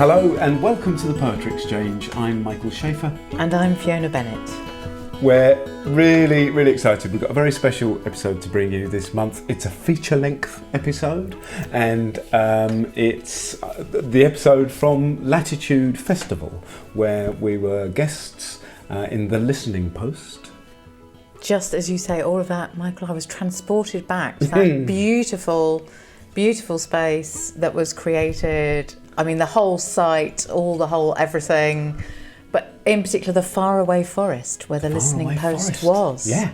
Hello and welcome to the Poetry Exchange. I'm Michael Schaefer. And I'm Fiona Bennett. We're really excited. We've got a very special episode to bring you this month. It's a feature-length episode, and it's the episode from Latitude Festival, where we were guests in the listening post. Just as you say all of that, Michael, I was transported back to that beautiful space that was created. I mean, the whole site, everything, but in particular the faraway forest where the listening post was. Yeah.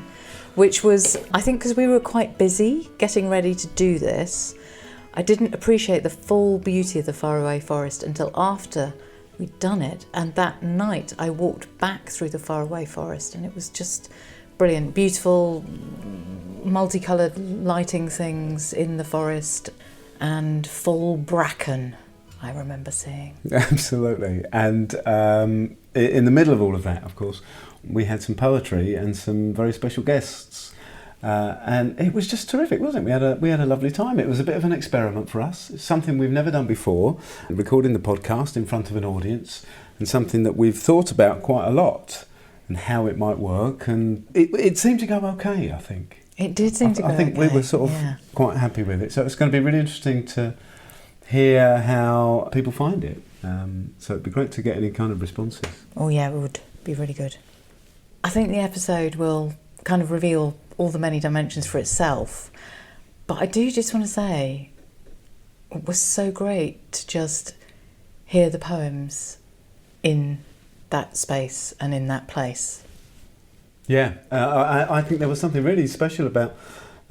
Which was, I think, because we were quite busy getting ready to do this, I didn't appreciate the full beauty of the faraway forest until after we'd done it. And that night I walked back through the faraway forest and it was just brilliant, beautiful, multicoloured lighting things in the forest and full bracken, I remember seeing. Absolutely. And in the middle of all of that, of course, we had some poetry and some very special guests. And it was just terrific, wasn't it? We had a lovely time. It was a bit of an experiment for us. It's something we've never done before, recording the podcast in front of an audience, and something that we've thought about quite a lot and how it might work. And it seemed to go okay, I think. It did seem to go okay. I think we were sort of quite happy with it. So it's going to be really interesting to hear how people find it. So it'd be great to get any kind of responses. Oh yeah, it would be really good. I think the episode will kind of reveal all the many dimensions for itself. But I do just want to say, it was so great to just hear the poems in that space and in that place. Yeah, I think there was something really special about...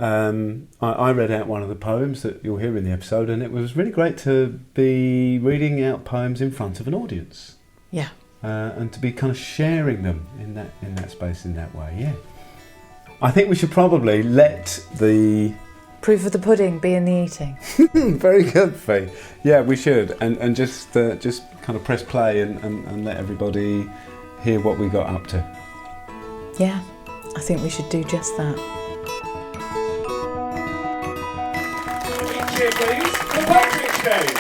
I read out one of the poems that you'll hear in the episode, and it was really great to be reading out poems in front of an audience. Yeah. And to be kind of sharing them in that space in that way, yeah. I think we should probably let the... proof of the pudding be in the eating. Very good, Fee. Yeah, we should. And just kind of press play and let everybody hear what we got up to. Yeah, I think we should do just that. Cheer, please, for Poetry Exchange.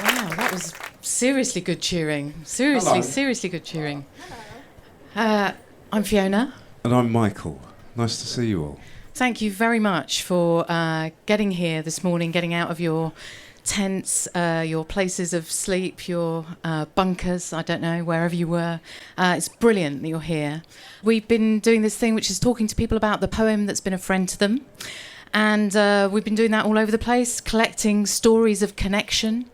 Wow, that was seriously good cheering. Seriously good cheering. I'm Fiona. And I'm Michael. Nice to see you all. Thank you very much for getting here this morning, getting out of your tents, your places of sleep, your bunkers, I don't know, wherever you were. It's brilliant that you're here. We've been doing this thing which is talking to people about the poem that's been a friend to them. And we've been doing that all over the place, collecting stories of connection.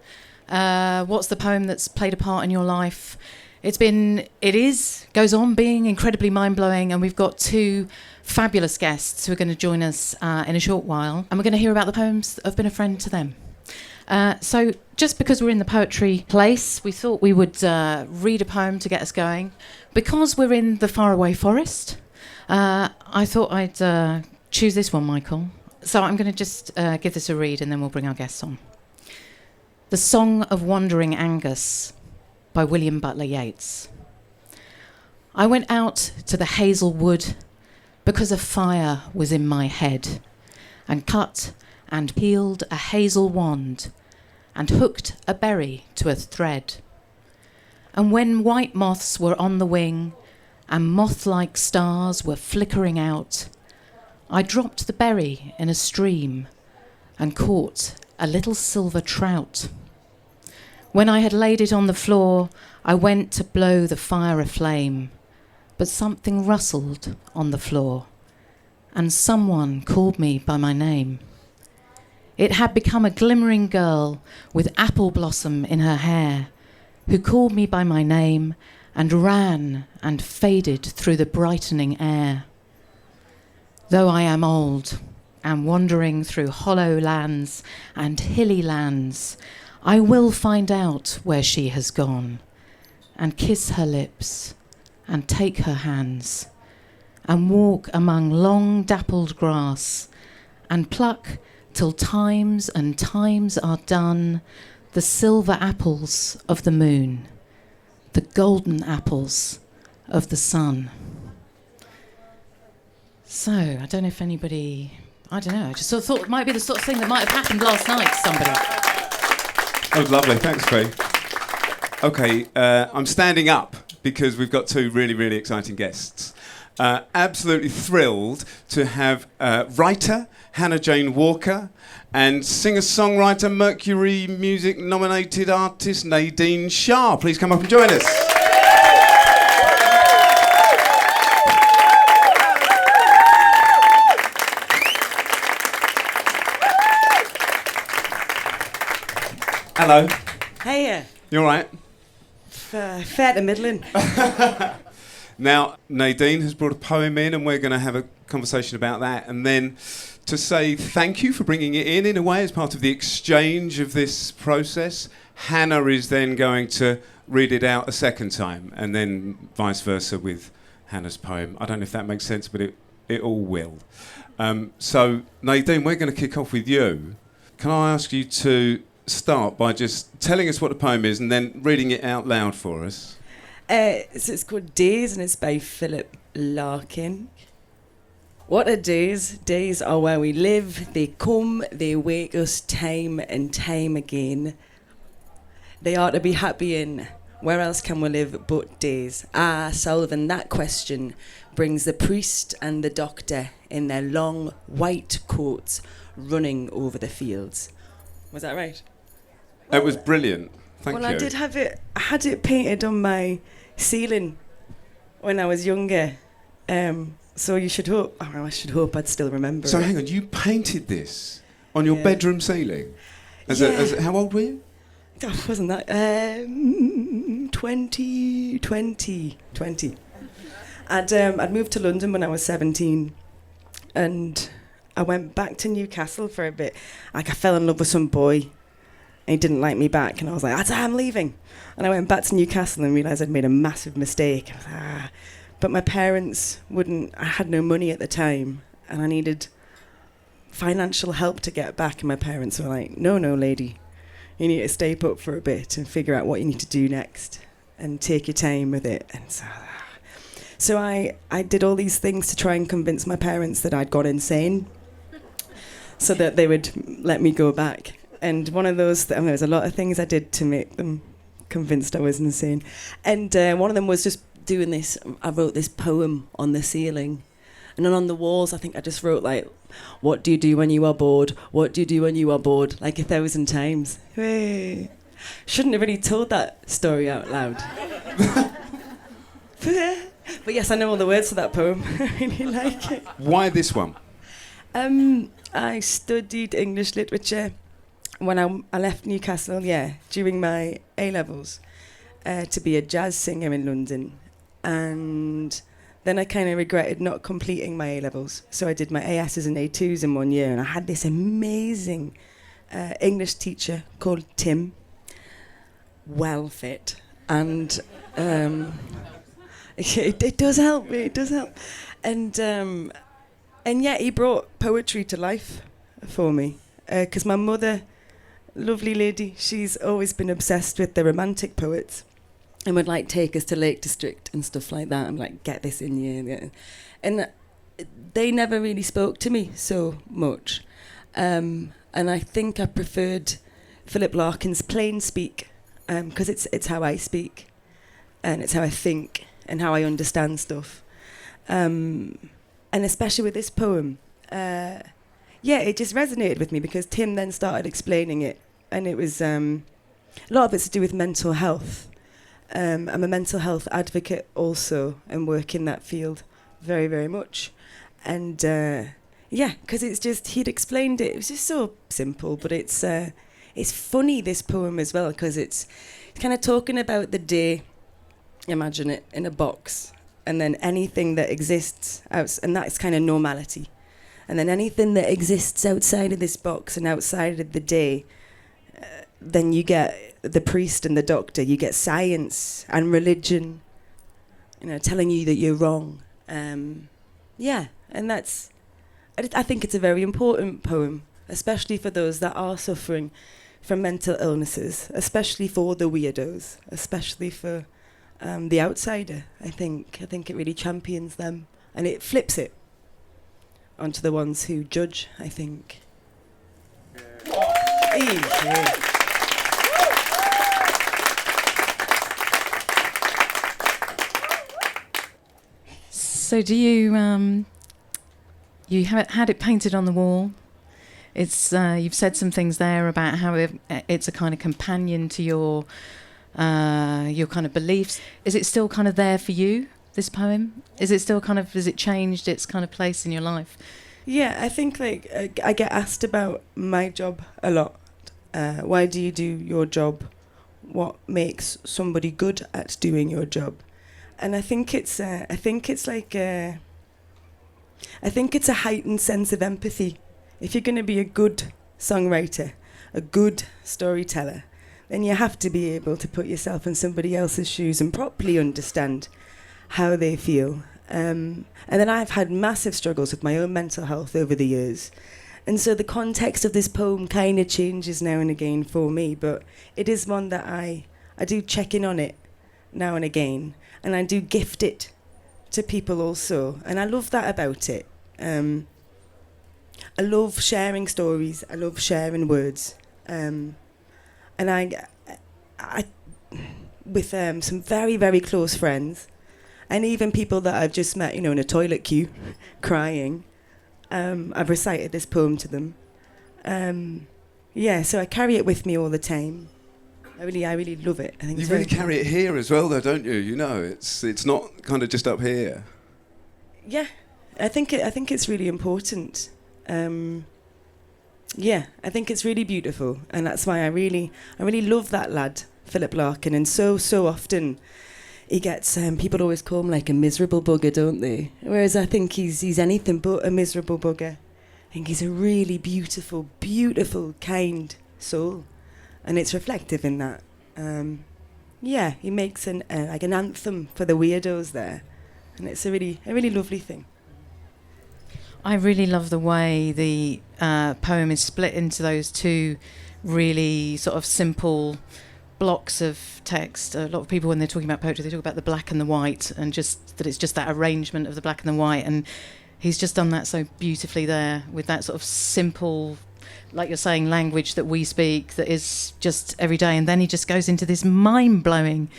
What's the poem that's played a part in your life? Goes on being incredibly mind-blowing, and we've got two fabulous guests who are going to join us in a short while, and we're going to hear about the poems that have been a friend to them. So just because we're in the poetry place, we thought we would read a poem to get us going. Because we're in the faraway forest, I thought I'd choose this one, Michael. So I'm going to just give this a read and then we'll bring our guests on. The Song of Wandering Angus by William Butler Yeats. I went out to the hazel wood because a fire was in my head, and cut and peeled a hazel wand and hooked a berry to a thread. And when white moths were on the wing and moth-like stars were flickering out, I dropped the berry in a stream and caught a little silver trout. When I had laid it on the floor, I went to blow the fire aflame, but something rustled on the floor, and someone called me by my name. It had become a glimmering girl with apple blossom in her hair, who called me by my name and ran and faded through the brightening air. Though I am old and wandering through hollow lands and hilly lands, I will find out where she has gone, and kiss her lips, and take her hands, and walk among long dappled grass, and pluck till times and times are done the silver apples of the moon, the golden apples of the sun. So, I don't know if anybody... I don't know. I just sort of thought it might be the sort of thing that might have happened last night to somebody. That was lovely. Thanks, Fee. OK, I'm standing up because we've got two really, really exciting guests. Absolutely thrilled to have writer Hannah Jane Walker and singer-songwriter Mercury Music-nominated artist Nadine Shah. Please come up and join us. Hello. Hey, You all right? fair to middling. Now, Nadine has brought a poem in and we're going to have a conversation about that. And then to say thank you for bringing it in a way, as part of the exchange of this process, Hannah is then going to read it out a second time, and then vice versa with Hannah's poem. I don't know if that makes sense, but it all will. So, Nadine, we're going to kick off with you. Can I ask you to start by just telling us what the poem is and then reading it out loud for us? So it's called Days, and it's by Philip Larkin. What are days? Days are where we live. They come, they wake us time and time again. They are to be happy in. Where else can we live but days? Solving that question brings the priest and the doctor in their long white coats running over the fields. Was that right? It was brilliant. Thank you. Well, I had it painted on my ceiling when I was younger. So I should hope I'd still remember So it. hang on, you painted this on your Yeah. bedroom ceiling? How old were you? Oh, wasn't that 20. I'd moved to London when I was 17, and I went back to Newcastle for a bit. Like, I fell in love with some boy, and he didn't like me back, and I was like, I'm leaving. And I went back to Newcastle and realised I'd made a massive mistake. I was like, But my parents wouldn't. I had no money at the time, and I needed financial help to get back. And my parents were like, no, lady. You need to stay put for a bit and figure out what you need to do next and take your time with it. And so I did all these things to try and convince my parents that I'd gone insane so that they would let me go back. And one of those, there was a lot of things I did to make them convinced I was insane. And one of them was just doing this. I wrote this poem on the ceiling. And then on the walls, I think I just wrote, like, what do you do when you are bored? What do you do when you are bored? Like 1,000 times. Hey. Shouldn't have really told that story out loud. But yes, I know all the words to that poem. I really like it. Why this one? I studied English literature when I left Newcastle, during my A-levels, to be a jazz singer in London. And then I kind of regretted not completing my A-levels. So I did my ASs and A2s in 1 year, and I had this amazing English teacher called Tim, well fit. And it does help. And yet he brought poetry to life for me. Because my mother, lovely lady, she's always been obsessed with the romantic poets. And would like take us to Lake District and stuff like that. I'm like, get this in you. And they never really spoke to me so much. And I think I preferred Philip Larkin's plain speak, because it's how I speak, and it's how I think, and how I understand stuff. And especially with this poem, it just resonated with me because Tim then started explaining it, and it was a lot of it's to do with mental health. I'm a mental health advocate also, and work in that field very, very much. And because it's just, he'd explained it. It was just so simple, but it's funny, this poem as well, because it's kind of talking about the day. Imagine it in a box, and then anything that exists and that's kind of normality. And then anything that exists outside of this box and outside of the day, then you get the priest and the doctor, you get science and religion, telling you that you're wrong. And that's, I think it's a very important poem, especially for those that are suffering from mental illnesses, especially for the weirdos, especially for the outsider. I think it really champions them, and it flips it. onto the ones who judge, I think. Yeah. So do you you had it painted on the wall? It's you've said some things there about how it's a kind of companion to your kind of beliefs. Is it still kind of there for you, this poem? Is it still kind of, has it changed its kind of place in your life? Yeah, I think like I get asked about my job a lot. Why do you do your job? What makes somebody good at doing your job? And I think it's a heightened sense of empathy. If you're going to be a good songwriter, a good storyteller, then you have to be able to put yourself in somebody else's shoes and properly understand how they feel. And then I've had massive struggles with my own mental health over the years. And so the context of this poem kind of changes now and again for me, but it is one that I do check in on it now and again, and I do gift it to people also, and I love that about it. I love sharing stories, I love sharing words, and I with some very, very close friends, and even people that I've just met, in a toilet queue, crying, I've recited this poem to them. So I carry it with me all the time. I really love it. I think you really carry it here as well, though, don't you? It's not kind of just up here. Yeah, I think it's really important. I think it's really beautiful, and that's why I really love that lad, Philip Larkin. And so often, he gets people always call him like a miserable bugger, don't they? Whereas I think he's anything but a miserable bugger. I think he's a really beautiful, kind soul. And it's reflective in that. He makes an anthem for the weirdos there, and it's a really lovely thing. I really love the way the poem is split into those two really sort of simple blocks of text. A lot of people, when they're talking about poetry, they talk about the black and the white, and just that it's just that arrangement of the black and the white. And he's just done that so beautifully there with that sort of simple, like you're saying, language that we speak that is just every day. And then he just goes into this mind-blowing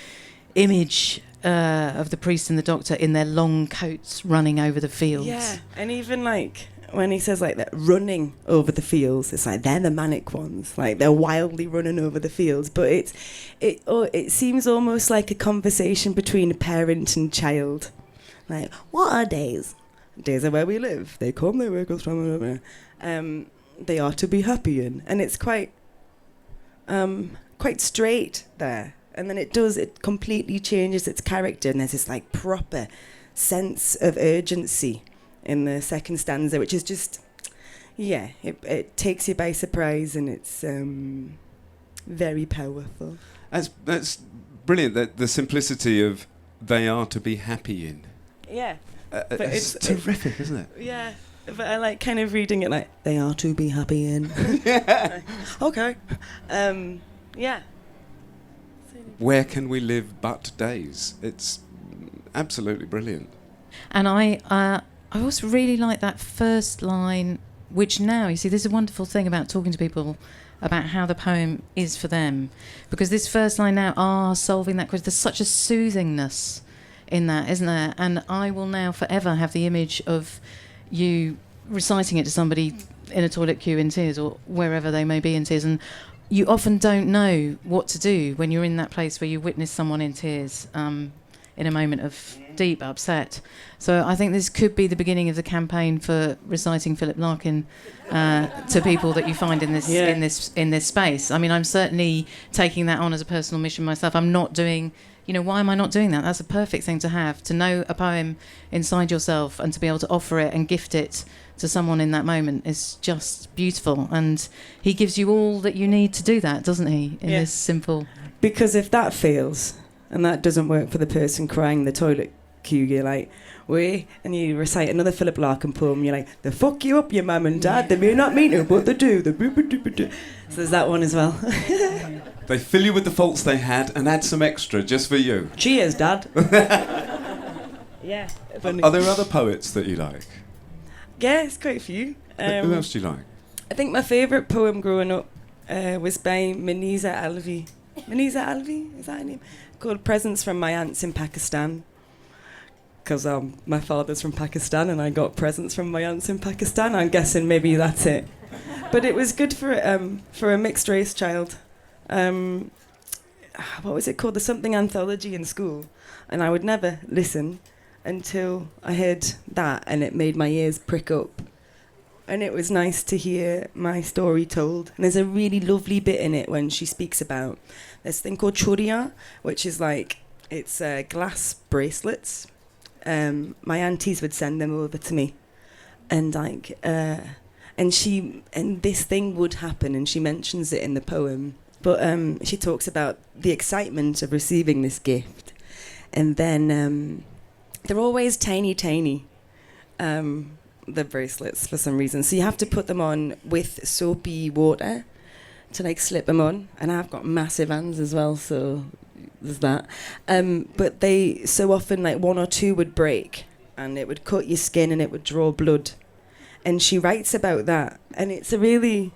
image of the priest and the doctor in their long coats running over the fields. Yeah, and even like when he says like that, running over the fields, it's like they're the manic ones, like they're wildly running over the fields. But it seems almost like a conversation between a parent and child. Like, what are days? Days are where we live. They come, they work us from. They are to be happy in, and it's quite straight there. And then it completely changes its character, and there's this like proper sense of urgency in the second stanza, which is just, it takes you by surprise, and it's very powerful. That's brilliant, that the simplicity of they are to be happy in. Yeah. It's terrific, isn't it? Yeah. But I like kind of reading it like, they are to be happy in. Yeah. Okay. Yeah. Where can we live but days? It's absolutely brilliant. And I also really like that first line, which now, you see, there's a wonderful thing about talking to people about how the poem is for them. Because this first line now, solving that question, there's such a soothingness in that, isn't there? And I will now forever have the image of you reciting it to somebody in a toilet queue in tears, or wherever they may be in tears. And you often don't know what to do when you're in that place where you witness someone in tears in a moment of deep upset. So I think this could be the beginning of the campaign for reciting Philip Larkin to people that you find in this space. I mean, I'm certainly taking that on as a personal mission myself. I'm not doing, why am I not doing that? That's a perfect thing to have, to know a poem inside yourself and to be able to offer it and gift it to someone in that moment is just beautiful. And he gives you all that you need to do that, doesn't he, in this simple... Because if that fails and that doesn't work for the person crying in the toilet queue, you're like, and you recite another Philip Larkin poem, you're like, they fuck you up, your mum and dad, they may not mean to, but they do. So there's that one as well. They fill you with the faults they had and add some extra just for you. Cheers, Dad. Yeah. Are there other poets that you like? Yeah, it's quite a few. Who else do you like? I think my favourite poem growing up was by Manisa Alvi. Manisa Alvi, is that her name? Called Presents from My Aunts in Pakistan. Because my father's from Pakistan and I got presents from my aunts in Pakistan. I'm guessing maybe that's it. But it was good for a mixed race child. What was it called? The something anthology in school. And I would never listen until I heard that, and it made my ears prick up. And it was nice to hear my story told. And there's a really lovely bit in it when she speaks about this thing called churiya, which is like, it's glass bracelets. My aunties would send them over to me. And like, and this thing would happen, and she mentions it in the poem. But she talks about the excitement of receiving this gift. And then they're always tiny, the bracelets, for some reason. So you have to put them on with soapy water to like slip them on. And I've got massive hands as well, so there's that. But they, so often, like one or two would break and it would cut your skin and it would draw blood. And she writes about that. And it's a really,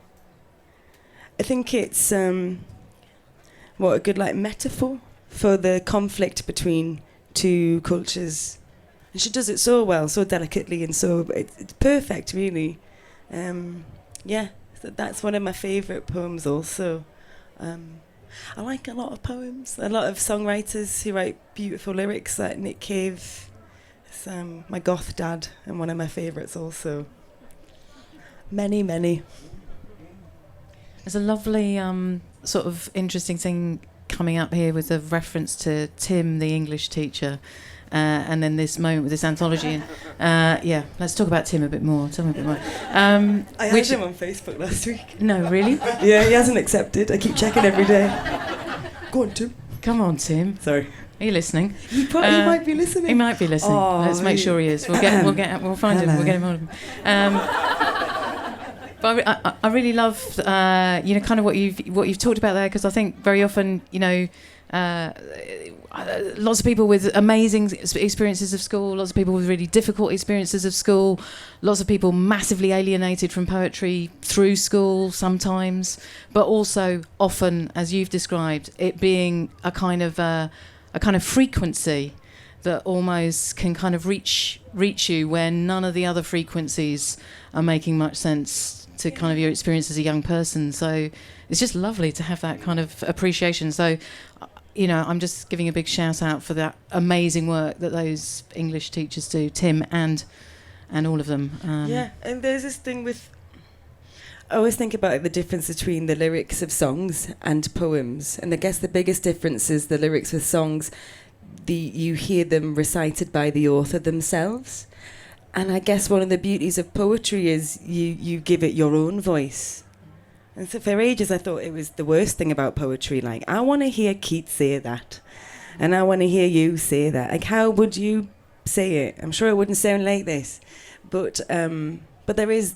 I think it's, what a good like metaphor for the conflict between two cultures. And she does it so well, so delicately, and so it's perfect, really. Yeah, so that's one of my favourite poems also. I like a lot of poems, a lot of songwriters who write beautiful lyrics, like Nick Cave. It's my goth dad, and one of my favourites also. Many. There's a lovely sort of interesting thing coming up here with a reference to Tim, the English teacher, and then this moment with this anthology. Yeah, let's talk about Tim a bit more. Tell me a bit more. I had him on Facebook last week. No, really? Yeah, he hasn't accepted. I keep checking every day. Go on, Tim. Come on, Tim. Sorry. Are you listening? He might be listening. He might be listening. Oh, let's make sure he is. We'll find him. We'll get him on. But I really love, kind of what you've talked about there, because I think very often, lots of people with amazing experiences of school, lots of people with really difficult experiences of school, lots of people massively alienated from poetry through school sometimes, but also often, as you've described, it being a kind of frequency that almost can kind of reach you where none of the other frequencies are making much sense to kind of your experience as a young person. So it's just lovely to have that kind of appreciation. So, I'm just giving a big shout out for that amazing work that those English teachers do, Tim and all of them. Yeah, and there's this thing with, I always think about the difference between the lyrics of songs and poems. And I guess the biggest difference is the lyrics with songs, you hear them recited by the author themselves. And I guess one of the beauties of poetry is you give it your own voice. And so for ages I thought it was the worst thing about poetry. Like, I want to hear Keats say that. And I want to hear you say that. Like, how would you say it? I'm sure it wouldn't sound like this. But there is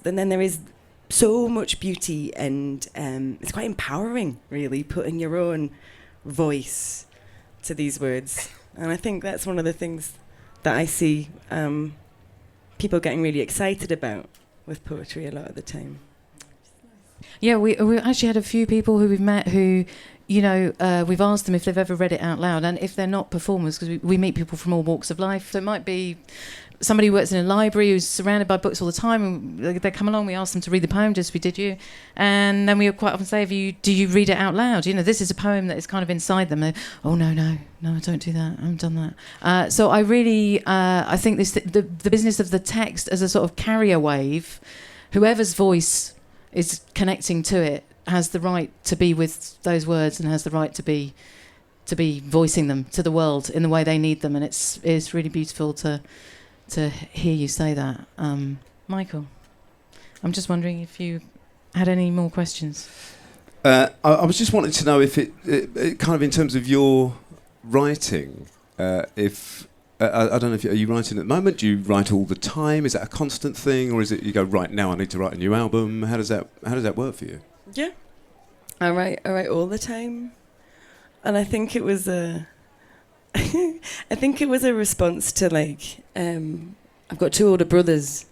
so much beauty, and it's quite empowering, really, putting your own voice to these words. And I think that's one of the things that I see people getting really excited about with poetry a lot of the time. Yeah, we actually had a few people who we've met who, we've asked them if they've ever read it out loud, and if they're not performers, because we meet people from all walks of life. So it might be somebody who works in a library who's surrounded by books all the time, and they come along, we ask them to read the poem just as we did you, and then we quite often say, do you read it out loud? This is a poem that is kind of inside them. Oh, no, I don't do that, I haven't done that. So I really, I think the business of the text as a sort of carrier wave, whoever's voice is connecting to it has the right to be with those words and has the right to be voicing them to the world in the way they need them, and it's really beautiful to hear you say that. Michael, I'm just wondering if you had any more questions. I was just wanting to know if it kind of in terms of your writing, if I don't know if are you writing at the moment? Do you write all the time? Is that a constant thing, or is it you go right now? I need to write a new album. How does that work for you? Yeah, I write all the time, and I think it was a response to I've got two older brothers,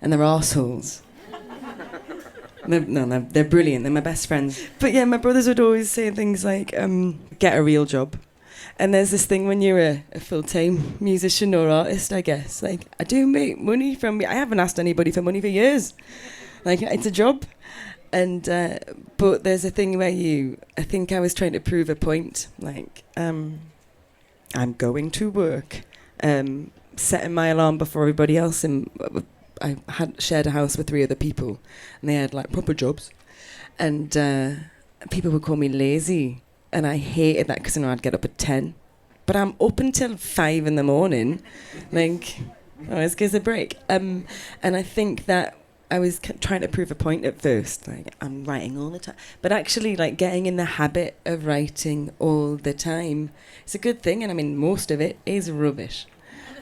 and they're arseholes. They're brilliant. They're my best friends. But yeah, my brothers would always say things like, get a real job. And there's this thing when you're a full-time musician or artist, I guess. Like, I do make money from... I haven't asked anybody for money for years. Like, it's a job. And but there's a thing where I think I was trying to prove a point. Like, I'm going to work. Setting my alarm before everybody else. And I had shared a house with 3 other people. And they had, like, proper jobs. And people would call me lazy. And I hated that because, I'd get up at 10. But I'm up until 5 in the morning. Like, let's give us a break. And I think that I was trying to prove a point at first. Like, I'm writing all the time. But actually, like, getting in the habit of writing all the time, it's a good thing. And, I mean, most of it is rubbish.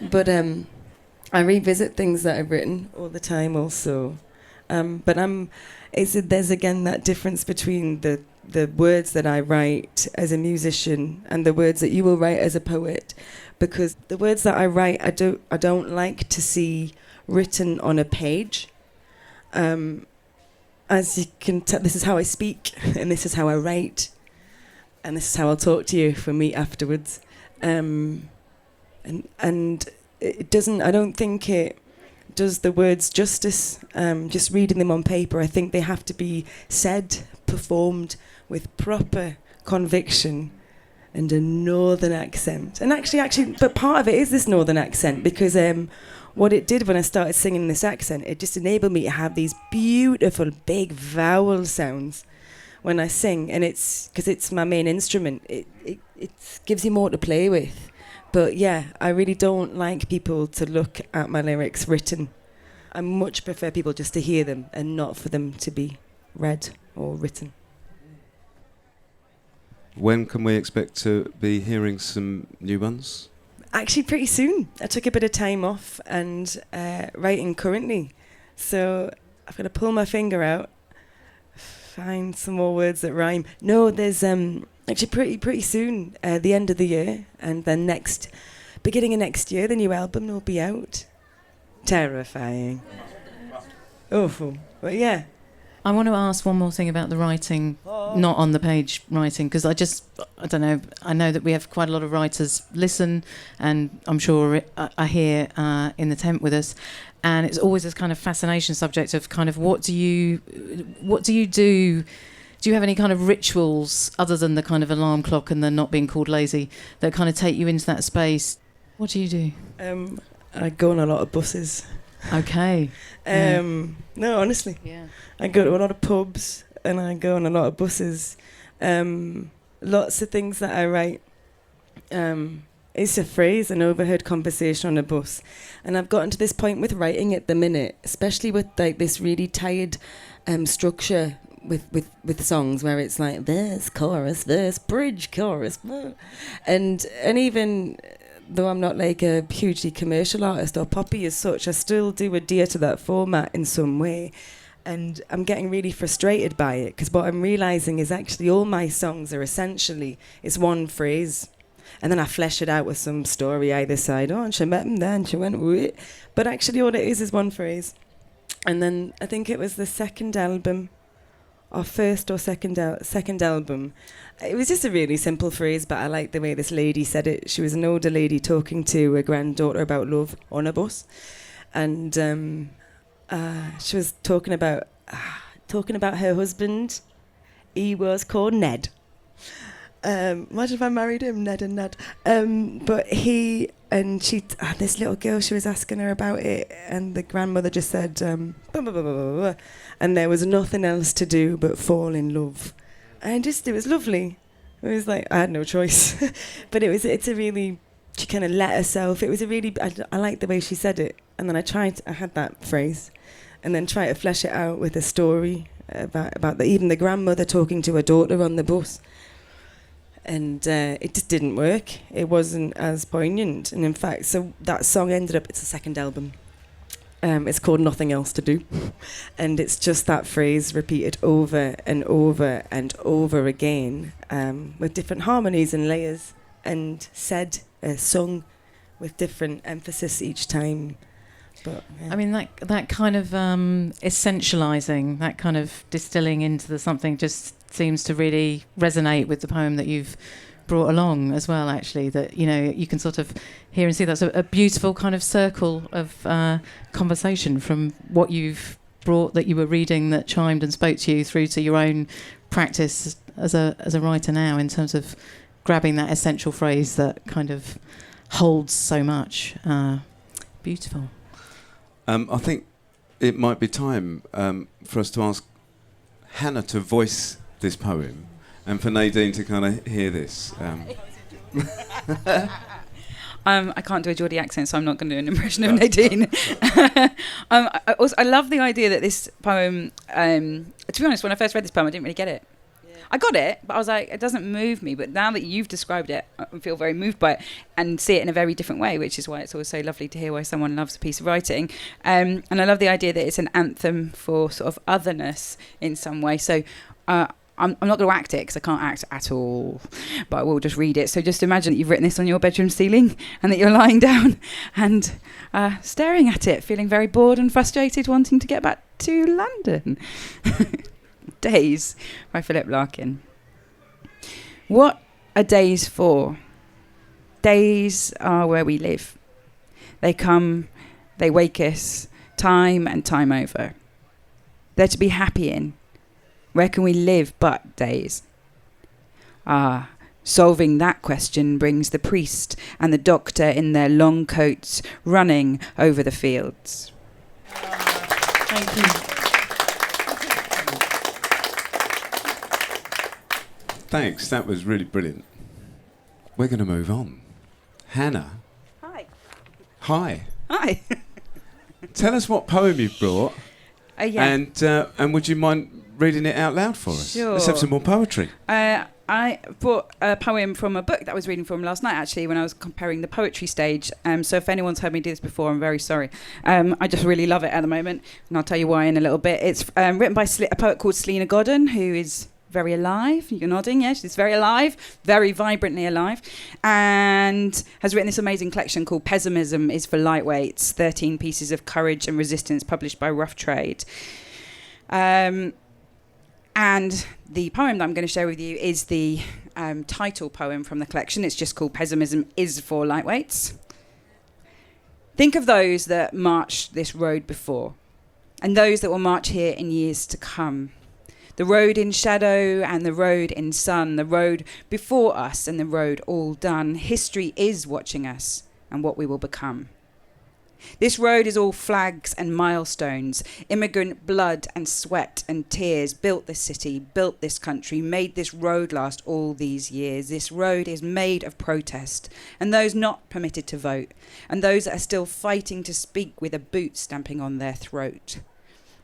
But I revisit things that I've written all the time also. But there's, again, that difference between the words that I write as a musician and the words that you will write as a poet, because the words that I write I don't like to see written on a page. As you can tell, this is how I speak and this is how I write and this is how I'll talk to you if we meet afterwards. And it doesn't, I don't think it does the words justice, just reading them on paper. I think they have to be said, performed with proper conviction and a northern accent. And actually, but part of it is this northern accent, because what it did when I started singing this accent, it just enabled me to have these beautiful big vowel sounds when I sing, and it's because it's my main instrument. It gives you more to play with. But yeah, I really don't like people to look at my lyrics written. I much prefer people just to hear them and not for them to be read or written. When can we expect to be hearing some new ones? Actually, pretty soon. I took a bit of time off and writing currently. So I've got to pull my finger out, find some more words that rhyme. No, there's actually pretty soon, the end of the year, and then beginning of next year, the new album will be out. Terrifying. Awful. But yeah. I want to ask one more thing about the writing, not on the page writing, because I don't know, I know that we have quite a lot of writers listen, and I'm sure are here in the tent with us, and it's always this kind of fascination subject of kind of what do you do? Do you have any kind of rituals other than the kind of alarm clock and the not being called lazy that kind of take you into that space? What do you do? I go on a lot of buses. Okay. No, honestly. Yeah. I go to a lot of pubs and I go on a lot of buses. Lots of things that I write. It's a phrase, an overheard conversation on a bus. And I've gotten to this point with writing at the minute, especially with like this really tired structure with songs where it's like verse, chorus, verse, bridge, chorus. And even though I'm not like a hugely commercial artist or poppy as such, I still do adhere to that format in some way. And I'm getting really frustrated by it, because what I'm realising is actually all my songs are essentially, it's one phrase. And then I flesh it out with some story either side. Oh, and she met him there and she went with it. But actually all it is one phrase. And then I think it was the second album, or first or second album. It was just a really simple phrase, but I like the way this lady said it. She was an older lady talking to her granddaughter about love on a bus. And she was talking about her husband. He was called Ned. Imagine if I married him, Ned and Ned. But this little girl, she was asking her about it, and the grandmother just said, blah, blah, blah, blah, blah, and there was nothing else to do but fall in love. And it was lovely. It was like, I had no choice. But she kind of let herself, I liked the way she said it. And then I had that phrase, and then try to flesh it out with a story about even the grandmother talking to her daughter on the bus. And it just didn't work. It wasn't as poignant. And in fact, so that song ended up, it's a second album. It's called Nothing Else to Do. And it's just that phrase repeated over and over and over again, with different harmonies and layers, and sung with different emphasis each time. But, yeah. I mean, that kind of essentialising, that kind of distilling into the something just seems to really resonate with the poem that you've brought along as well, actually, that, you know, you can sort of hear and see that's a beautiful kind of circle of conversation from what you've brought, that you were reading, that chimed and spoke to you, through to your own practice as a writer now, in terms of grabbing that essential phrase that kind of holds so much. Beautiful. I think it might be time for us to ask Hannah to voice this poem, and for Nadine to kind of hear this. I can't do a Geordie accent, so I'm not going to do an impression of Nadine. I love the idea that this poem, to be honest, when I first read this poem, I didn't really get it. I got it, but I was like, it doesn't move me. But now that you've described it, I feel very moved by it and see it in a very different way, which is why it's always so lovely to hear why someone loves a piece of writing. And I love the idea that it's an anthem for sort of otherness in some way. So I'm not going to act it, because I can't act at all, but I will just read it. So just imagine that you've written this on your bedroom ceiling and that you're lying down and staring at it, feeling very bored and frustrated, wanting to get back to London. Days by Philip Larkin. What are days for? Days are where we live. They come, they wake us, time and time over. They're to be happy in. Where can we live but days? Solving that question brings the priest and the doctor in their long coats running over the fields. Thank you. Thanks, that was really brilliant. We're going to move on. Hannah. Hi. Hi. Hi. Tell us what poem you've brought, Yeah. and would you mind reading it out loud for us? Sure. Let's have some more poetry. I brought a poem from a book that I was reading from last night, actually, when I was comparing the poetry stage. So if anyone's heard me do this before, I'm very sorry. I just really love it at the moment, and I'll tell you why in a little bit. It's written by a poet called Salena Godden, who is very alive. You're nodding, yeah, she's very alive, very vibrantly alive, and has written this amazing collection called Pessimism is for Lightweights, 13 Pieces of Courage and Resistance, published by Rough Trade. And the poem that I'm going to share with you is the title poem from the collection. It's just called Pessimism is for Lightweights. Think of those that marched this road before, and those that will march here in years to come. The road in shadow and the road in sun, the road before us and the road all done. History is watching us and what we will become. This road is all flags and milestones. Immigrant blood and sweat and tears built this city, built this country, made this road last all these years. This road is made of protest, and those not permitted to vote, and those that are still fighting to speak with a boot stamping on their throat.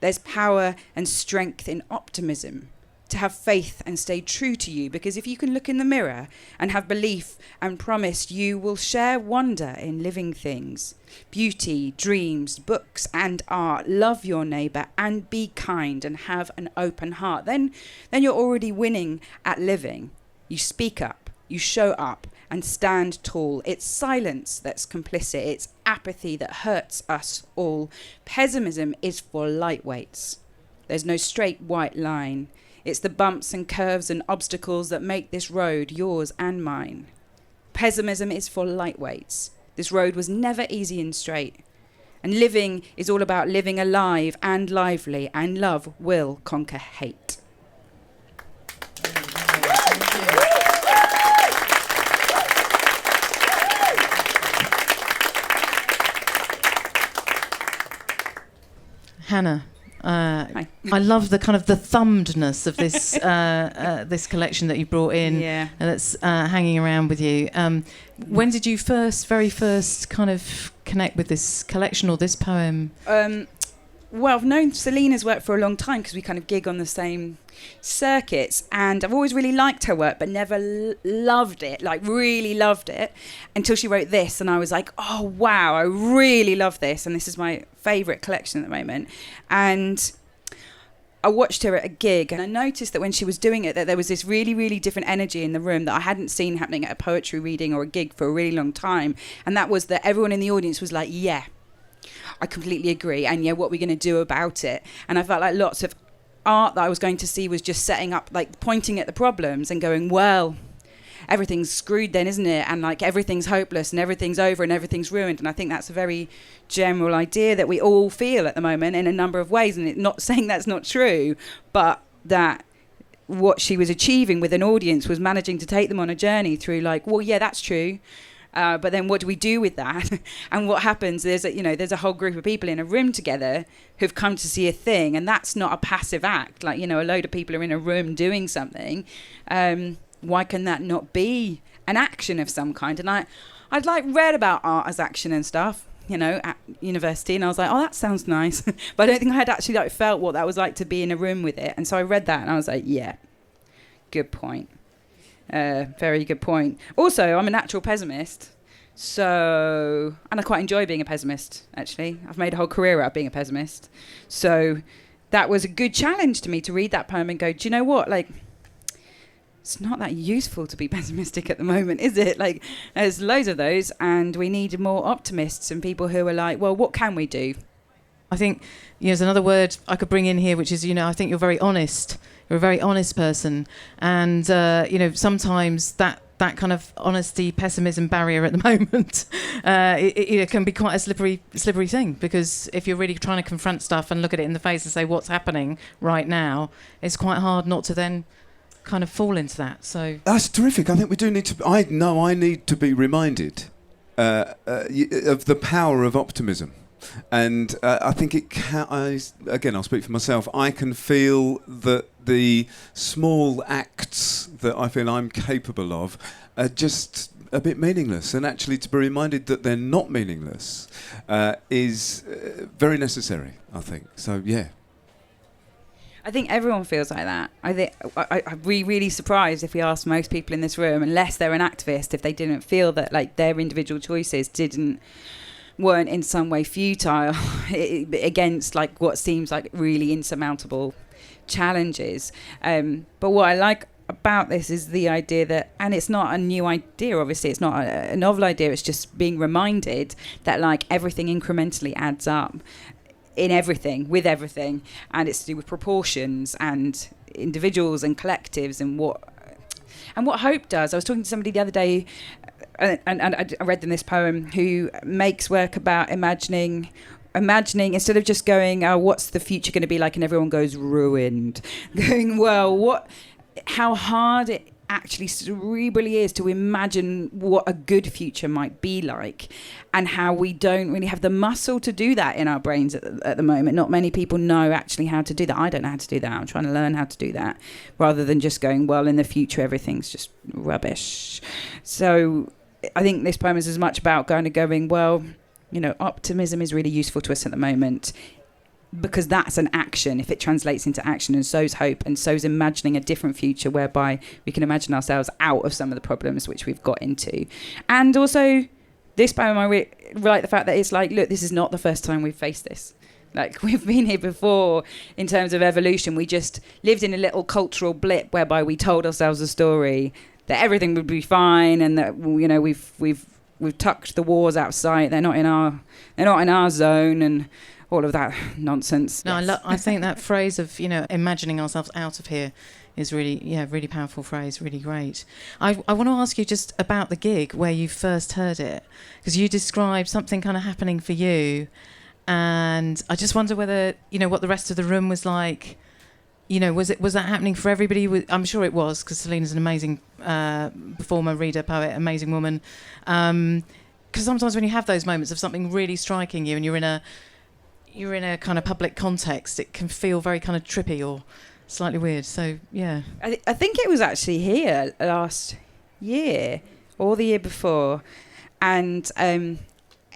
There's power and strength in optimism, to have faith and stay true to you, because if you can look in the mirror and have belief and promise, you will share wonder in living things, beauty, dreams, books and art. Love your neighbour and be kind and have an open heart. Then you're already winning at living. You speak up, you show up and stand tall. It's silence that's complicit. It's apathy that hurts us all. Pessimism is for lightweights. There's no straight white line. It's the bumps and curves and obstacles that make this road yours and mine. Pessimism is for lightweights. This road was never easy and straight. And living is all about living alive and lively, and love will conquer hate. Hannah, I love the kind of the thumbedness of this this collection that you brought in, Yeah. and that's hanging around with you. When did you very first kind of connect with this collection or this poem? Well, I've known Selena's work for a long time because we kind of gig on the same circuits, and I've always really liked her work but never loved it, like really loved it, until she wrote this, and I was like, oh wow, I really love this, and this is my favourite collection at the moment. And I watched her at a gig, and I noticed that when she was doing it, that there was this really, really different energy in the room that I hadn't seen happening at a poetry reading or a gig for a really long time, and that was that everyone in the audience was like, yeah, I completely agree. And yeah, what we're going to do about it. And I felt like lots of art that I was going to see was just setting up, like pointing at the problems and going, well, everything's screwed then, isn't it? And like everything's hopeless and everything's over and everything's ruined. And I think that's a very general idea that we all feel at the moment in a number of ways. And not saying that's not true, but that what she was achieving with an audience was managing to take them on a journey through like, well, yeah, that's true. But then what do we do with that? And what happens? There's a whole group of people in a room together who've come to see a thing. And that's not a passive act. Like, a load of people are in a room doing something. Why can that not be an action of some kind? And I'd like read about art as action and stuff, at university, and I was like, oh, that sounds nice. But I don't think I had actually like felt what that was like to be in a room with it. And so I read that and I was like, yeah, good point. Very good point. Also, I'm a natural pessimist. So, and I quite enjoy being a pessimist, actually. I've made a whole career out of being a pessimist. So that was a good challenge to me to read that poem and go, do you know what? Like, it's not that useful to be pessimistic at the moment, is it? Like, there's loads of those, and we need more optimists and people who are like, well, what can we do? I think there's another word I could bring in here, which is, I think you're very honest. You're a very honest person. And, sometimes that kind of honesty, pessimism barrier at the moment, it can be quite a slippery thing, because if you're really trying to confront stuff and look at it in the face and say what's happening right now, it's quite hard not to then kind of fall into that. So that's terrific. I think we do need to. I know I need to be reminded of the power of optimism, and I think it can. I'll speak for myself. I can feel that the small acts that I feel I'm capable of are just a bit meaningless, and actually to be reminded that they're not meaningless is very necessary, I think. So yeah. I think everyone feels like that. I'd be really surprised if we asked most people in this room, unless they're an activist, if they didn't feel that like their individual choices weren't in some way futile against like what seems like really insurmountable challenges. But what I like about this is the idea that, and it's not a new idea, obviously, it's not a novel idea, it's just being reminded that like everything incrementally adds up. In everything, with everything, and it's to do with proportions and individuals and collectives and what hope does. I was talking to somebody the other day, and I read them this poem, who makes work about imagining instead of just going, oh, what's the future going to be like, and everyone goes ruined, going, well, how hard it actually cerebrally is to imagine what a good future might be like, and how we don't really have the muscle to do that in our brains at the moment. Not many people know actually how to do that. I don't know how to do that. I'm trying to learn how to do that, rather than just going, well, in the future everything's just rubbish. So I think this poem is as much about going, well, optimism is really useful to us at the moment, because that's an action. If it translates into action, and so's hope, and so's imagining a different future whereby we can imagine ourselves out of some of the problems which we've got into. And also this poem, I like the fact that it's like, look, this is not the first time we've faced this. Like, we've been here before in terms of evolution. We just lived in a little cultural blip whereby we told ourselves a story that everything would be fine, and that we've tucked the wars out of sight. They're not in our zone, and all of that nonsense. No, yes. I think that phrase of, imagining ourselves out of here is really, really powerful phrase, really great. I want to ask you just about the gig, where you first heard it, because you described something kind of happening for you, and I just wonder whether, what the rest of the room was like. Was that happening for everybody? I'm sure it was, because Salena's an amazing performer, reader, poet, amazing woman. Because sometimes when you have those moments of something really striking you, and you're in a kind of public context, it can feel very kind of trippy or slightly weird. So, yeah. I think it was actually here last year or the year before. And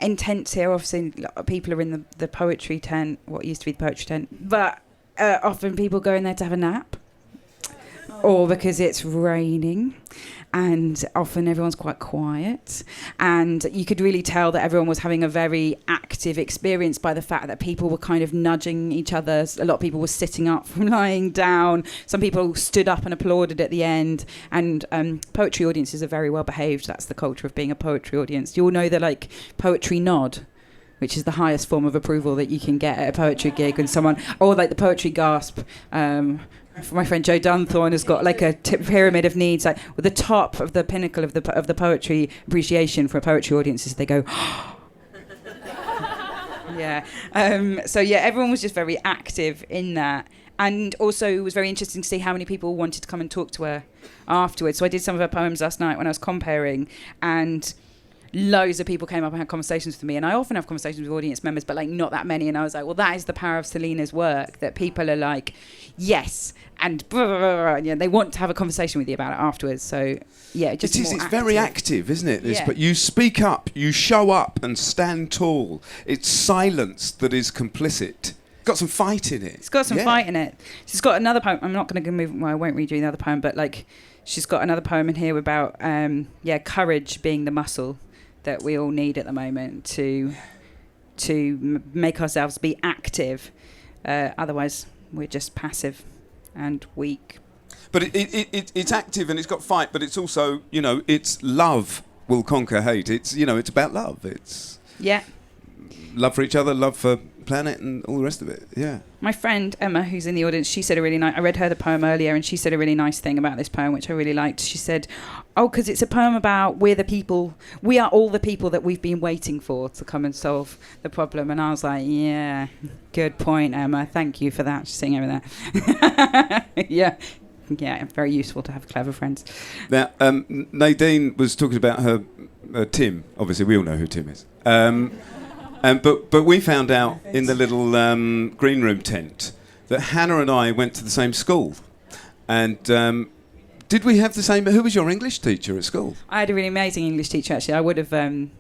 Intense here, obviously, a lot of people are in the poetry tent, what used to be the poetry tent. But often people go in there to have a nap, or because it's raining. And often everyone's quite quiet, and you could really tell that everyone was having a very active experience by the fact that people were kind of nudging each other. A lot of people were sitting up from lying down. Some people stood up and applauded at the end. And poetry audiences are very well behaved. That's the culture of being a poetry audience. You all know the poetry nod. which is the highest form of approval that you can get at a poetry gig, when someone, or like the poetry gasp. My friend Joe Dunthorne has got like a pyramid of needs, like with the top of the pinnacle of the poetry appreciation for a poetry audience is they go. Yeah. So yeah, everyone was just very active in that. And also it was very interesting to see how many people wanted to come and talk to her afterwards. So I did some of her poems last night when I was comparing, and loads of people came up and had conversations with me. And I often have conversations with audience members, but like not that many. And I was like, well, that is the power of Salena's work, that people are like, yes, and blah, blah, blah, blah, and, you know, they want to have a conversation with you about it afterwards. So yeah, just it's very active, isn't it? Yeah. But you speak up, you show up and stand tall. It's silence that is complicit. It's got some fight in it. It's got some fight in it. She's got another poem. I'm not going to move. Well, I won't read you the other poem, but like, she's got another poem in here about courage being the muscle that we all need at the moment to make ourselves be active. Otherwise, we're just passive and weak. But it's active and it's got fight, but it's also, you know, it's love will conquer hate. It's, you know, it's about love. It's love for each other, love for planet and all the rest of it. Yeah. My friend Emma, who's in the audience, she said a really nice, I read her the poem earlier, and she said a really nice thing about this poem, which I really liked. She said, because it's a poem about we are all the people that we've been waiting for to come and solve the problem. And I was like, yeah, good point, Emma. Thank you for that. She's sitting over there. Yeah, very useful to have clever friends. Now, Nadine was talking about her Tim. Obviously, we all know who Tim is. But we found out in the little green room tent that Hannah and I went to the same school. And did we have the same... Who was your English teacher at school? I had a really amazing English teacher, actually. I would have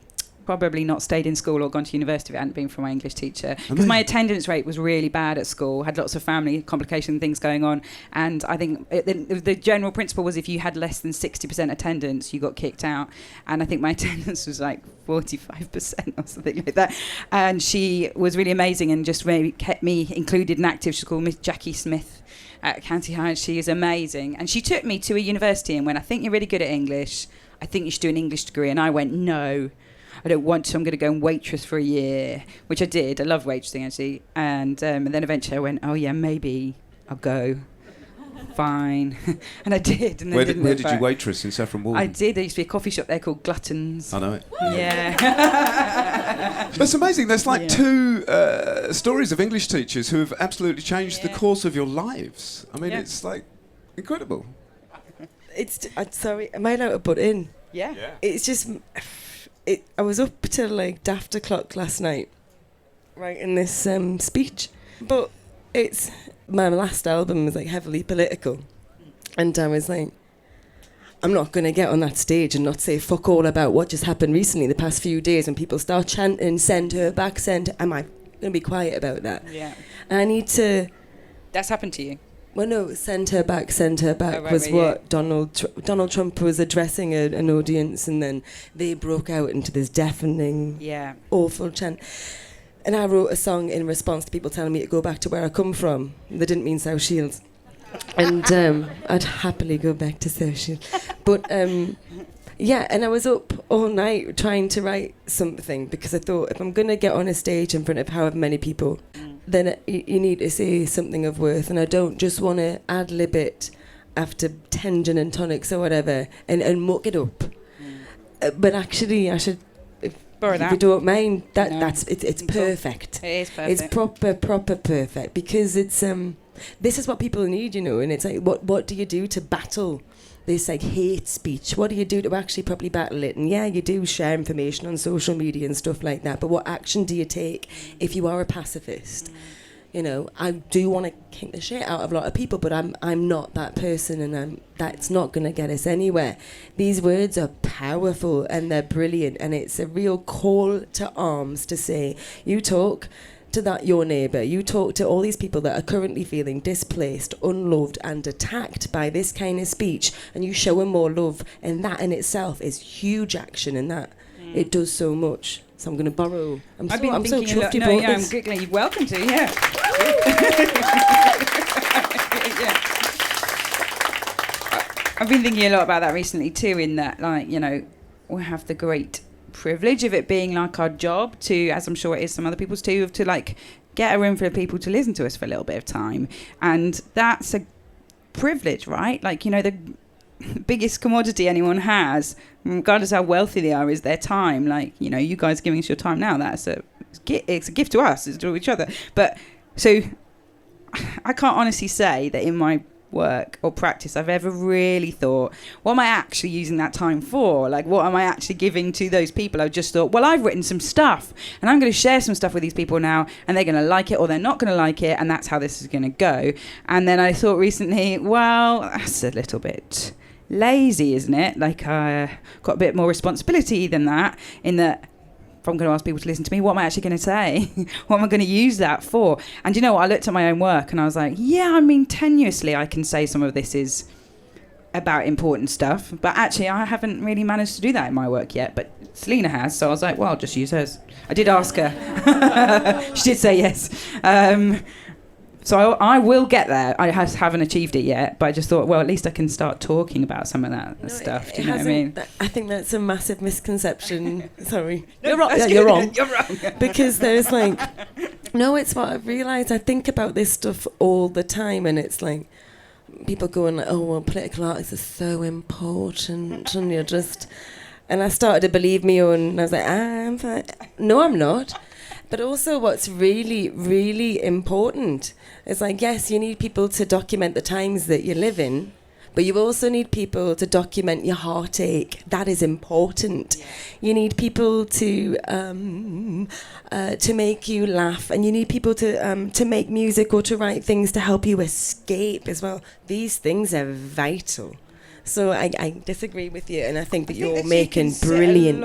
probably not stayed in school or gone to university if it hadn't been for my English teacher. Because my attendance rate was really bad at school. Had lots of family complications and things going on. And I think the general principle was if you had less than 60% attendance, you got kicked out. And I think my attendance was like 45% or something like that. And she was really amazing and just really kept me included and active. She's called Miss Jackie Smith at County High. She is amazing. And she took me to a university and went, I think you're really good at English. I think you should do an English degree. And I went, no, I don't want to. I'm going to go and waitress for a year, which I did. I love waitressing, actually. And then eventually I went, oh, yeah, maybe I'll go. Fine. And I did. And where did you waitress in Saffron Walden? I did. There used to be a coffee shop there called Glutton's. I know it. Yeah. That's amazing. There's like two stories of English teachers who have absolutely changed the course of your lives. I mean, it's like incredible. Sorry, am I allowed to butt in? Yeah. It's just... I was up till like daft o'clock last night writing this speech, but my last album was like heavily political, and I was like, I'm not going to get on that stage and not say fuck all about what just happened recently the past few days when people start chanting send her back, am I going to be quiet about that? Yeah. I need to... That's happened to you? Well, no, send her back was right, what Donald Trump was addressing an audience, and then they broke out into this deafening, awful chant. And I wrote a song in response to people telling me to go back to where I come from. They didn't mean South Shields. And I'd happily go back to South Shields. But, and I was up all night trying to write something because I thought if I'm going to get on a stage in front of however many people... then you need to say something of worth, and I don't just want to ad-lib it after 10 gin and tonics or whatever and muck it up. But actually, I should, if you don't mind, it's perfect. It is perfect. It's proper perfect, because it's this is what people need, you know, and it's like, what do you do to battle this like hate speech? What do you do to actually properly battle it? And yeah, you do share information on social media and stuff like that, but what action do you take if you are a pacifist? You know, I do want to kick the shit out of a lot of people, but I'm not that person, and that's not going to get us anywhere. These words are powerful and they're brilliant, and it's a real call to arms to say, you talk to your neighbour, you talk to all these people that are currently feeling displaced, unloved and attacked by this kind of speech, and you show them more love, and that in itself is huge action, and that it does so much. So I'm going to borrow. I'm so chuffed you brought this. I'm giggling. You're welcome to, yeah. I've been thinking a lot about that recently too, in that, like, you know, we have the great privilege of it being like our job to, as I'm sure it is some other people's too, to like get a room full of people to listen to us for a little bit of time. And that's a privilege, right? Like, you know, the biggest commodity anyone has, regardless how wealthy they are, is their time. Like, you know, you guys giving us your time now, it's a gift to us, it's to each other. But so I can't honestly say that in my work or practice I've ever really thought, what am I actually using that time for? Like, what am I actually giving to those people? I just thought, well, I've written some stuff and I'm going to share some stuff with these people now, and they're going to like it or they're not going to like it, and that's how this is going to go. And then I thought recently, well, that's a little bit lazy, isn't it? Like, I got a bit more responsibility than that, in that if I'm going to ask people to listen to me, what am I actually going to say? What am I going to use that for? And you know what? I looked at my own work and I was like, yeah, I mean, tenuously, I can say some of this is about important stuff, but actually I haven't really managed to do that in my work yet, but Salena has, so I was like, well, I'll just use hers. I did ask her. She did say yes. So I will get there. I haven't achieved it yet, but I just thought, well, at least I can start talking about some of that stuff. Do you know what I mean? I think that's a massive misconception. Sorry. No, you're wrong. Yeah, you're wrong. You're wrong. Because there's like, no, it's what I've realised. I think about this stuff all the time, and it's like, people going like, oh, well, political artists are so important, and you're just... And I started to believe me own, and I was like, I'm fine. No, I'm not. But also what's really, really important is like, yes, you need people to document the times that you live in, but you also need people to document your heartache. That is important. Yeah. You need people to make you laugh, and you need people to make music or to write things to help you escape as well. These things are vital. So I disagree with you, and I think that you're making brilliant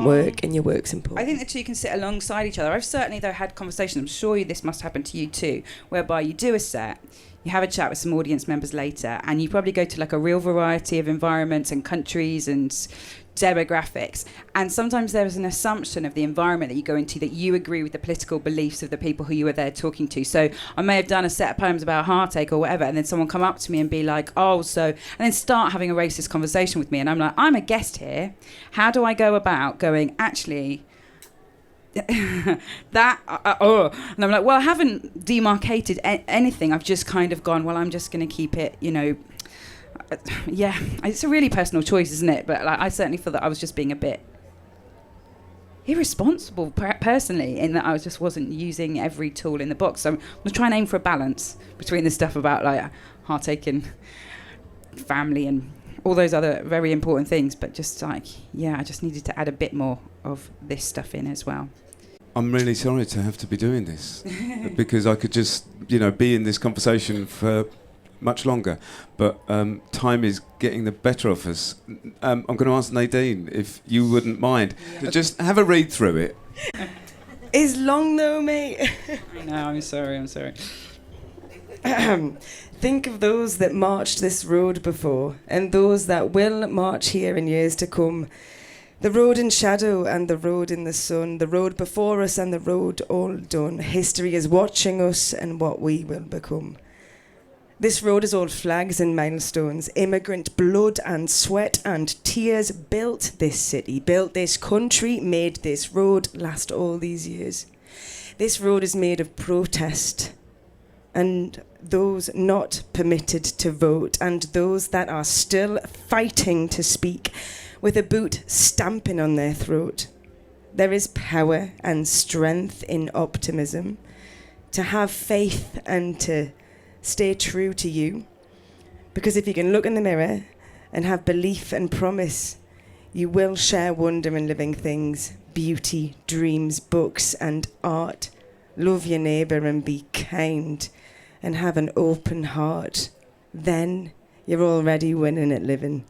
work, and your work's important. I think the two can sit alongside each other. I've certainly, though, had conversations, I'm sure this must happen to you too, whereby you do a set, you have a chat with some audience members later, and you probably go to like a real variety of environments and countries and demographics, and sometimes there is an assumption of the environment that you go into that you agree with the political beliefs of the people who you were there talking to. So I may have done a set of poems about heartache or whatever, and then someone come up to me and be like, oh, so, and then start having a racist conversation with me, and I'm like, I'm a guest here, how do I go about going, actually that and I'm like, well, I haven't demarcated anything, I've just kind of gone, well, I'm just going to keep it, you know. Yeah, it's a really personal choice, isn't it? But like, I certainly feel that I was just being a bit irresponsible personally, in that I just wasn't using every tool in the box. So I'm going to try and aim for a balance between the stuff about like heartache and family and all those other very important things, but just like, yeah, I just needed to add a bit more of this stuff in as well. I'm really sorry to have to be doing this because I could just, you know, be in this conversation for much longer, but time is getting the better of us. I'm going to ask Nadine if you wouldn't mind to just have a read through it. It's long though, mate. I know, I'm sorry. Think of those that marched this road before, and those that will march here in years to come. The road in shadow and the road in the sun, the road before us and the road all done. History is watching us and what we will become. This road is all flags and milestones. Immigrant blood and sweat and tears built this city, built this country, made this road last all these years. This road is made of protest and those not permitted to vote, and those that are still fighting to speak, with a boot stamping on their throat. There is power and strength in optimism, to have faith and to stay true to you. Because if you can look in the mirror and have belief and promise, you will share wonder in living things, beauty, dreams, books and art. Love your neighbour and be kind and have an open heart. Then you're already winning at living.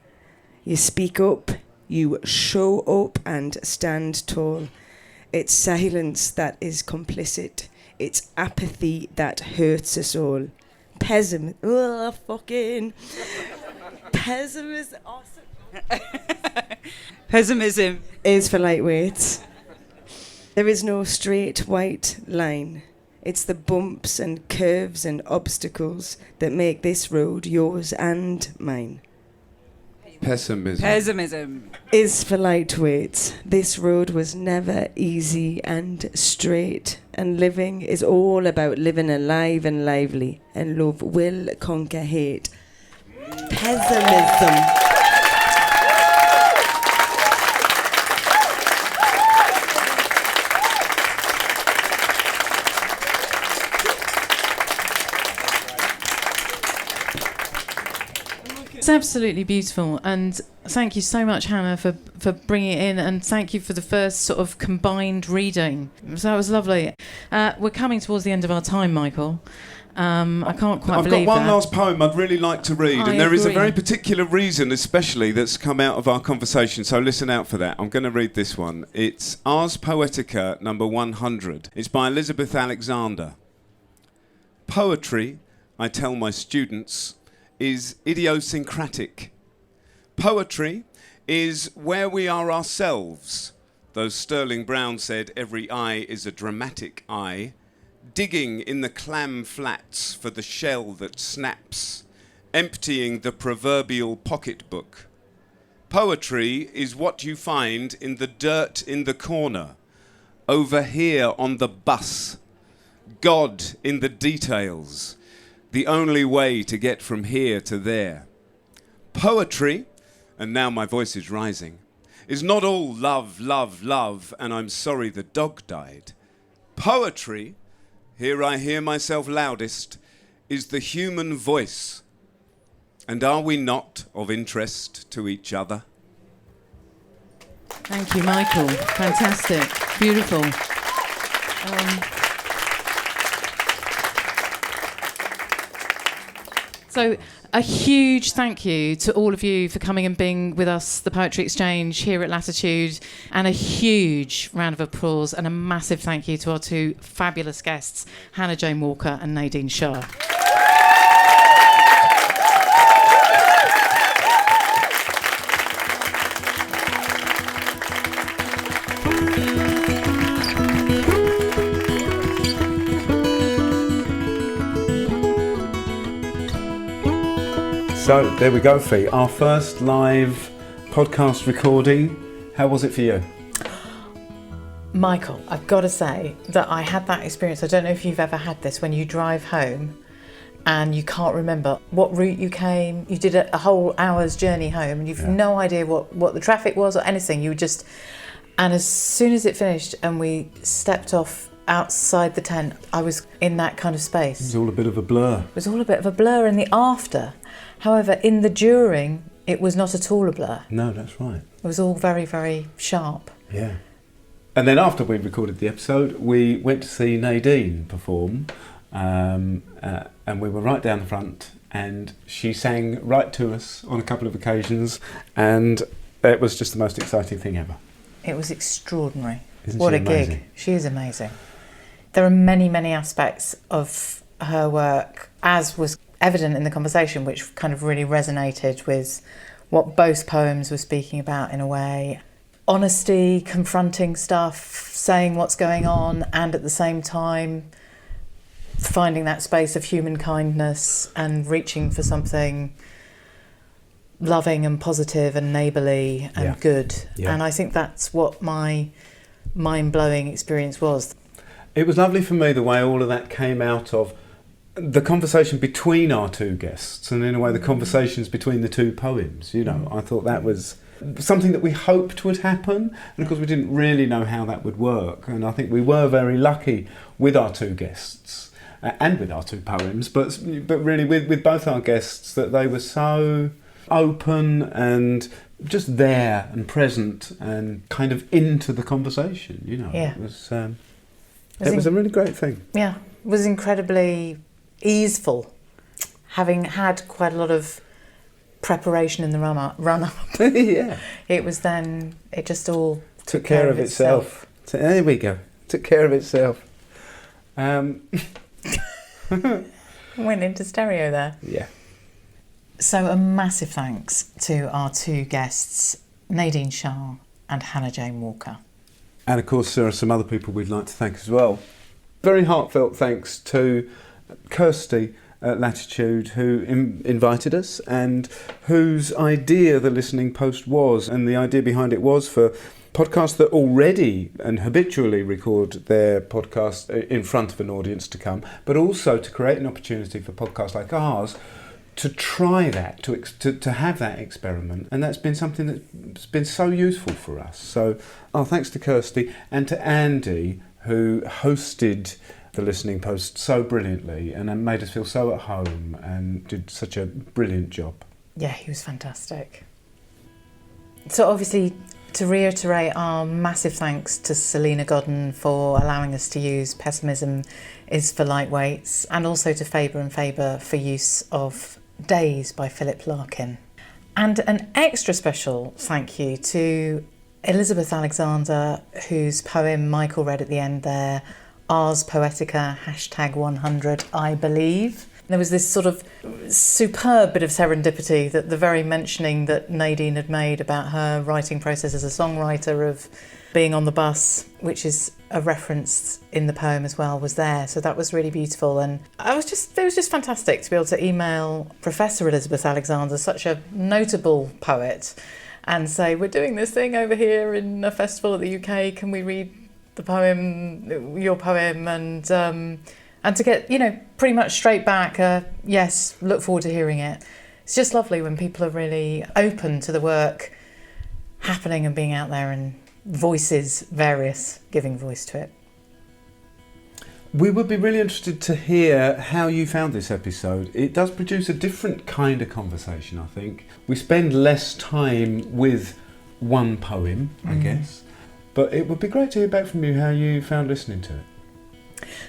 You speak up, you show up and stand tall. It's silence that is complicit. It's apathy that hurts us all. Pessimism is awesome. Pessimism is for lightweights. There is no straight white line. It's the bumps and curves and obstacles that make this road yours and mine. Pessimism. Pessimism. Is for lightweights. This road was never easy and straight. And living is all about living alive and lively. And love will conquer hate. Pessimism. It's absolutely beautiful, and thank you so much, Hannah, for bringing it in, and thank you for the first sort of combined reading. So that was lovely. We're coming towards the end of our time, Michael. I can't quite believe that. I've got one last poem I'd really like to read, and there is a agree. very particular reason, especially, that's come out of our conversation, so listen out for that. I'm going to read this one. It's Ars Poetica number 100. It's by Elizabeth Alexander. Poetry, I tell my students, is idiosyncratic. Poetry is where we are ourselves, though Sterling Brown said every eye is a dramatic eye, digging in the clam flats for the shell that snaps, emptying the proverbial pocketbook. Poetry is what you find in the dirt in the corner, over here on the bus, God in the details, the only way to get from here to there. Poetry, and now my voice is rising, is not all love, love, love, and I'm sorry the dog died. Poetry, here I hear myself loudest, is the human voice. And are we not of interest to each other? Thank you, Michael. Fantastic. Beautiful. So a huge thank you to all of you for coming and being with us, the Poetry Exchange here at Latitude, and a huge round of applause and a massive thank you to our two fabulous guests, Hannah Jane Walker and Nadine Shah. So there we go, Fee. Our first live podcast recording. How was it for you? Michael, I've got to say that I had that experience. I don't know if you've ever had this when you drive home and you can't remember what route you came. You did a whole hour's journey home and you've no idea what the traffic was or anything. And as soon as it finished and we stepped off outside the tent, I was in that kind of space. It was all a bit of a blur. It was all a bit of a blur in the after. However, in the during, it was not at all a blur. No, that's right. It was all very, very sharp. Yeah. And then after we recorded the episode, we went to see Nadine perform, and we were right down the front, and she sang right to us on a couple of occasions, and it was just the most exciting thing ever. It was extraordinary. Isn't what she a amazing? gig. She is amazing. There are many, many aspects of her work, as was evident in the conversation, which kind of really resonated with what both poems were speaking about in a way. Honesty, confronting stuff, saying what's going on, and at the same time finding that space of human kindness and reaching for something loving and positive and neighbourly and good. Yeah. And I think that's what my mind-blowing experience was. It was lovely for me the way all of that came out of the conversation between our two guests, and in a way the conversations between the two poems. You know, I thought that was something that we hoped would happen, and of course we didn't really know how that would work, and I think we were very lucky with our two guests and with our two poems, but really with both our guests, that they were so open and just there and present and kind of into the conversation, you know. Yeah. It was a really great thing. Yeah, it was incredibly easeful, having had quite a lot of preparation in the run up. Yeah. It was then, it just all took care of itself. There we go. Took care of itself. Went into stereo there. Yeah. So a massive thanks to our two guests, Nadine Shah and Hannah Jane Walker. And of course there are some other people we'd like to thank as well. Very heartfelt thanks to Kirsty at Latitude who invited us, and whose idea the listening post was. And the idea behind it was for podcasts that already and habitually record their podcast in front of an audience to come, but also to create an opportunity for podcasts like ours to try that, to have that experiment. And that's been something that's been so useful for us. So thanks to Kirsty and to Andy, who hosted the listening post so brilliantly and made us feel so at home and did such a brilliant job. Yeah, he was fantastic. So obviously, to reiterate, our massive thanks to Salena Godden for allowing us to use Pessimism is for Lightweights, and also to Faber and Faber for use of Days by Philip Larkin. And an extra special thank you to Elizabeth Alexander, whose poem Michael read at the end there, Ars Poetica, #100, I believe. There was this sort of superb bit of serendipity that the very mentioning that Nadine had made about her writing process as a songwriter, of being on the bus, which is a reference in the poem as well, was there. So that was really beautiful. And it was just fantastic to be able to email Professor Elizabeth Alexander, such a notable poet, and say, we're doing this thing over here in a festival at the UK, can we read the poem, your poem, and to get, pretty much straight back, yes, look forward to hearing it. It's just lovely when people are really open to the work happening and being out there, and voices, various, giving voice to it. We would be really interested to hear how you found this episode. It does produce a different kind of conversation, I think. We spend less time with one poem, I guess. But it would be great to hear back from you how you found listening to it.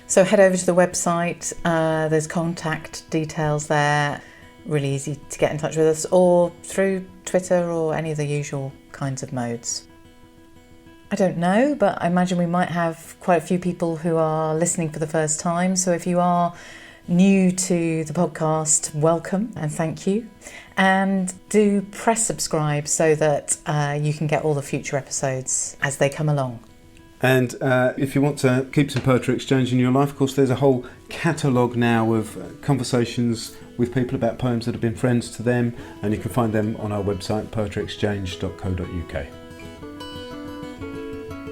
So head over to the website, there's contact details there, really easy to get in touch with us, or through Twitter or any of the usual kinds of modes. I don't know, but I imagine we might have quite a few people who are listening for the first time, so if you are new to the podcast, welcome and thank you. And do press subscribe so that you can get all the future episodes as they come along. And if you want to keep some poetry exchange in your life, of course, there's a whole catalogue now of conversations with people about poems that have been friends to them, and you can find them on our website, poetryexchange.co.uk.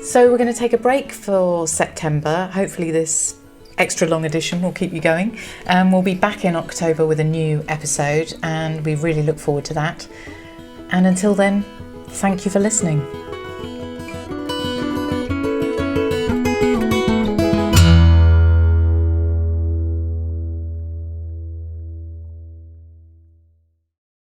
So we're going to take a break for September. Hopefully this extra long edition will keep you going. We'll be back in October with a new episode, and we really look forward to that. And until then, thank you for listening.